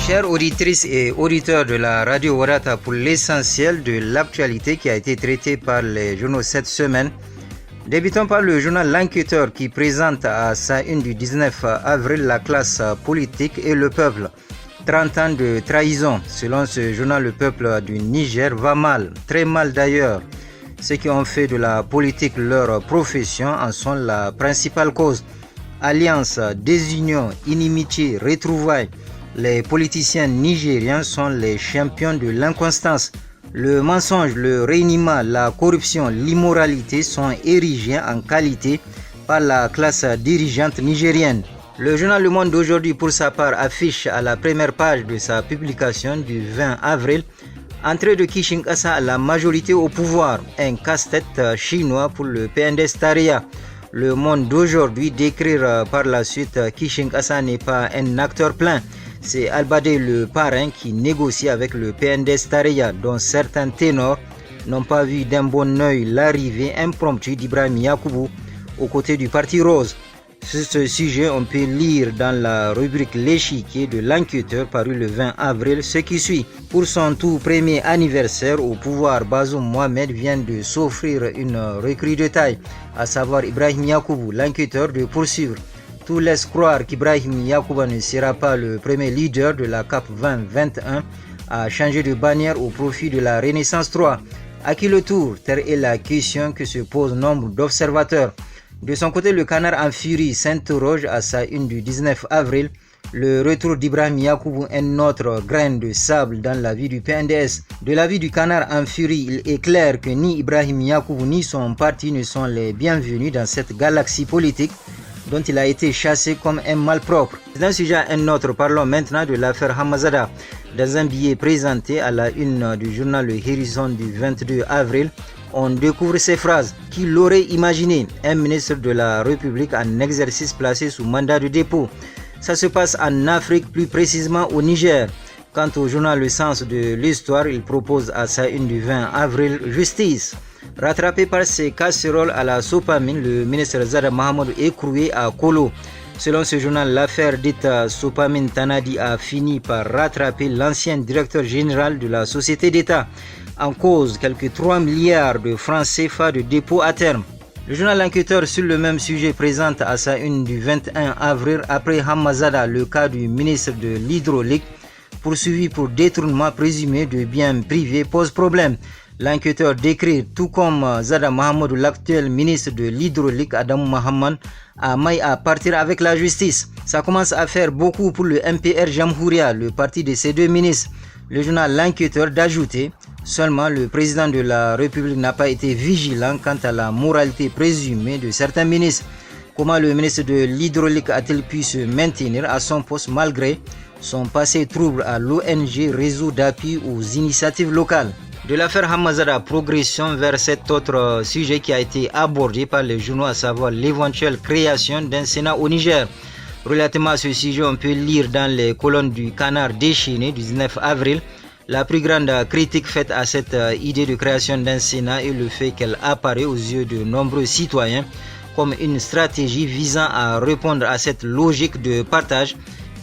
Chères auditrices et auditeurs de la radio Warata, pour l'essentiel de l'actualité qui a été traitée par les journaux cette semaine, débutons par le journal L'Enquêteur qui présente à sa une du 19 avril la classe politique et le peuple. 30 ans de trahison. Selon ce journal, le peuple du Niger va mal, très mal d'ailleurs. Ceux qui ont fait de la politique leur profession en sont la principale cause. Alliance, désunion, inimitié, retrouvailles. Les politiciens nigériens sont les champions de l'inconstance. Le mensonge, le reniement, la corruption, l'immoralité sont érigés en qualité par la classe dirigeante nigérienne. Le journal Le Monde d'aujourd'hui, pour sa part, affiche à la première page de sa publication du 20 avril entrée de Kishinkasa à la majorité au pouvoir, un casse-tête chinois pour le PNDS Taraya. Le Monde d'aujourd'hui décrire par la suite Kishinkasa n'est pas un acteur plein. C'est Albadé le parrain qui négocie avec le PNDS Taraya, dont certains ténors n'ont pas vu d'un bon œil l'arrivée impromptue d'Ibrahim Yacoubou aux côtés du Parti Rose. Sur ce sujet, on peut lire dans la rubrique L'échiquier de l'Enquêteur paru le 20 avril ce qui suit. Pour son tout premier anniversaire au pouvoir, Bazoum Mohamed vient de s'offrir une recrue de taille, à savoir Ibrahim Yacoubou, l'Enquêteur de poursuivre. Tout laisse croire qu'Ibrahim Yacoubou ne sera pas le premier leader de la CAP 2021 à changer de bannière au profit de la Renaissance 3. À qui le tour? Telle est la question que se posent nombre d'observateurs. De son côté, le Canard en furie s'interroge à sa une du 19 avril. Le retour d'Ibrahim Yacoubou, un autre grain de sable dans la vie du PNDS. De l'avis du Canard en furie, il est clair que ni Ibrahim Yacoubou ni son parti ne sont les bienvenus dans cette galaxie politique dont il a été chassé comme un malpropre. D'un sujet à un autre, parlons maintenant de l'affaire Hamazada. Dans un billet présenté à la une du journal Le Hérisson du 22 avril, on découvre ces phrases. Qui l'aurait imaginé? Un ministre de la République en exercice placé sous mandat de dépôt. Ça se passe en Afrique, plus précisément au Niger. Quant au journal Le Sens de l'Histoire, il propose à sa une du 20 avril justice. Rattrapé par ses casseroles à la sopamine, le ministre Zada Mahamadou est écroué à Kolo. Selon ce journal, l'affaire dite Sopamine Tanadi a fini par rattraper l'ancien directeur général de la société d'État. En cause, quelques 3 milliards de francs CFA de dépôt à terme. Le journal L'Enquêteur sur le même sujet présente à sa une du 21 avril après Hamazada le cas du ministre de l'Hydraulique poursuivi pour détournement présumé de biens privés pose problème. L'Enquêteur décrit, tout comme Zada Mahamadou, l'actuel ministre de l'Hydraulique Adam Mahaman a maille à partir avec la justice. Ça commence à faire beaucoup pour le MPR Jamhouria, le parti de ces deux ministres. Le journal L'Enquêteur d'ajouter, seulement le président de la République n'a pas été vigilant quant à la moralité présumée de certains ministres. Comment le ministre de l'Hydraulique a-t-il pu se maintenir à son poste malgré son passé trouble à l'ONG Réseau d'appui aux initiatives locales? De l'affaire Hamazada, progression vers cet autre sujet qui a été abordé par les journaux, à savoir l'éventuelle création d'un Sénat au Niger. Relativement à ce sujet, on peut lire dans les colonnes du Canard déchaîné du 19 avril la plus grande critique faite à cette idée de création d'un Sénat et le fait qu'elle apparaît aux yeux de nombreux citoyens comme une stratégie visant à répondre à cette logique de partage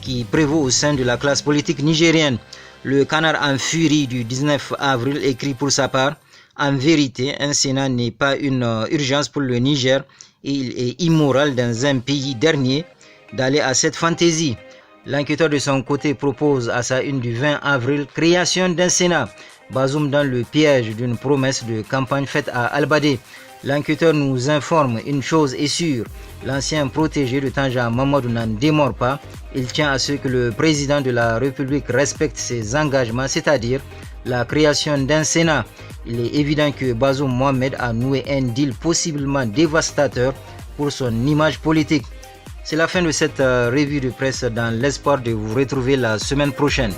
qui prévaut au sein de la classe politique nigérienne. Le Canard en furie du 19 avril écrit pour sa part: en vérité, un Sénat n'est pas une urgence pour le Niger et il est immoral dans un pays dernier d'aller à cette fantaisie. L'Enquêteur de son côté propose à sa une du 20 avril création d'un Sénat. Bazoum dans le piège d'une promesse de campagne faite à Albadé. L'Enquêteur nous informe, une chose est sûre, l'ancien protégé de Tanja Mamadou n'en démord pas. Il tient à ce que le président de la République respecte ses engagements, c'est-à-dire la création d'un Sénat. Il est évident que Bazoum Mohamed a noué un deal possiblement dévastateur pour son image politique. C'est la fin de cette revue de presse dans l'espoir de vous retrouver la semaine prochaine.